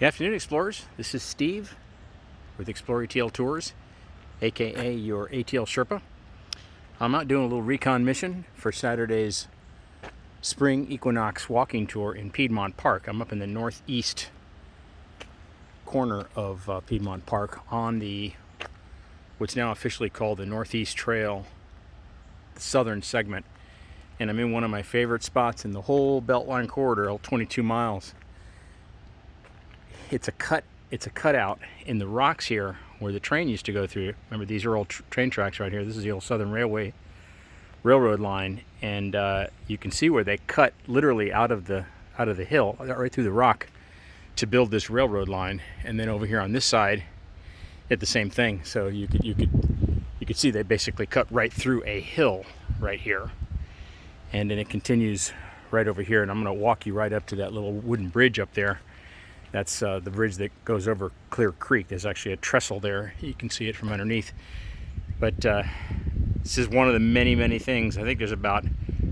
Good afternoon, explorers. This is Steve with Explore ATL Tours, aka your ATL Sherpa. I'm out doing a little recon mission for Saturday's spring equinox walking tour in Piedmont Park. I'm up in the northeast corner of Piedmont Park on the what's now officially called the Northeast Trail, the southern segment, and I'm in one of my favorite spots in the whole Beltline corridor, 22 miles. It's a cutout in the rocks here where the train used to go through. Remember, these are old train tracks right here. This is the old Southern Railroad line, and you can see where they cut literally out of the hill, right through the rock, to build this railroad line. And then over here on this side, did the same thing. So you could see they basically cut right through a hill right here, and then it continues right over here. And I'm going to walk you right up to that little wooden bridge up there. That's the bridge that goes over Clear Creek. There's actually a trestle there. You can see it from underneath. But this is one of the many things. I think there's about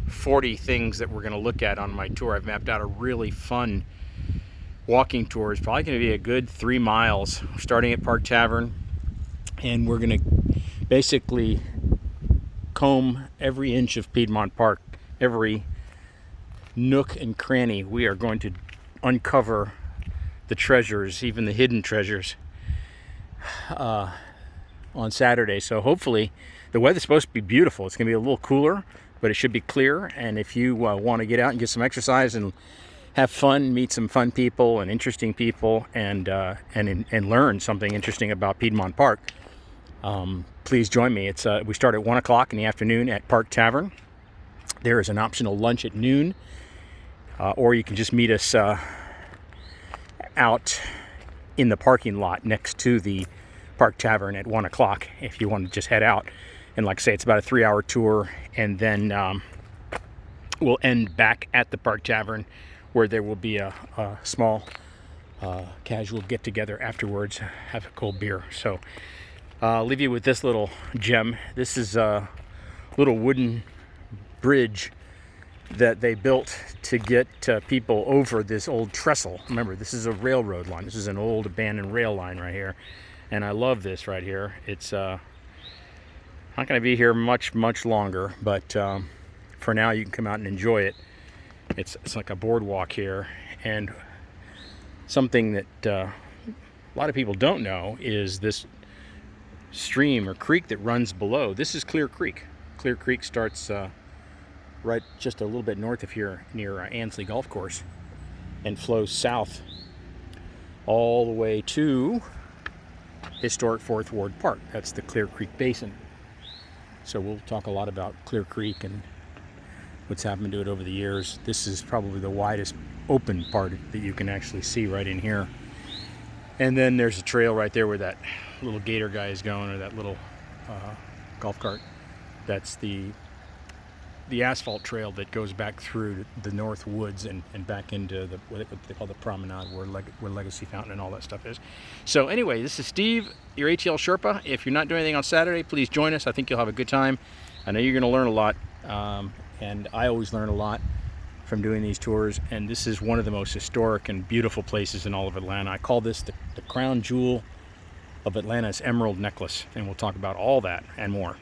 40 things that we're going to look at on my tour. I've mapped out a really fun walking tour. It's probably going to be a good 3 miles, starting at Park Tavern. And we're going to basically comb every inch of Piedmont Park, every nook and cranny. We are going to uncover the treasures, even the hidden treasures, on Saturday. So hopefully the weather's supposed to be beautiful. It's going to be a little cooler, but it should be clear. And if you want to get out and get some exercise and have fun, meet some fun people and interesting people, and learn something interesting about Piedmont Park, please join me. We start at 1 o'clock in the afternoon at Park Tavern. There is an optional lunch at noon, or you can just meet us out in the parking lot next to the Park Tavern at 1 o'clock if you want to just head out. And like I say, it's about a 3-hour tour, and then we'll end back at the Park Tavern, where there will be a small casual get-together afterwards, have a cold beer. So I'll leave you with this little gem. This is a little wooden bridge that they built to get people over this old trestle. Remember, this is a railroad line. This is an old abandoned rail line right here, and I love this right here. It's not going to be here much longer, but for now you can come out and enjoy it. It's like a boardwalk here, and something that a lot of people don't know is this stream or creek that runs below. This is Clear Creek. Clear Creek starts right just a little bit north of here near Ansley Golf Course, and flows south all the way to historic Fourth Ward Park. That's the Clear Creek Basin. So we'll talk a lot about Clear Creek and what's happened to it over the years. This is probably the widest open part that you can actually see right in here. And then there's a trail right there where that little gator guy is going, or that little golf cart. That's the asphalt trail that goes back through the North Woods and back into what they call the promenade, where Legacy Fountain and all that stuff is. So anyway, this is Steve, your ATL Sherpa. If you're not doing anything on Saturday, please join us. I think you'll have a good time. I know you're going to learn a lot, and I always learn a lot from doing these tours. And this is one of the most historic and beautiful places in all of Atlanta. I call this the crown jewel of Atlanta's emerald necklace, and we'll talk about all that and more.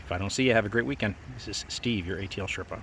If I don't see you, have a great weekend. This is Steve, your ATL Sherpa.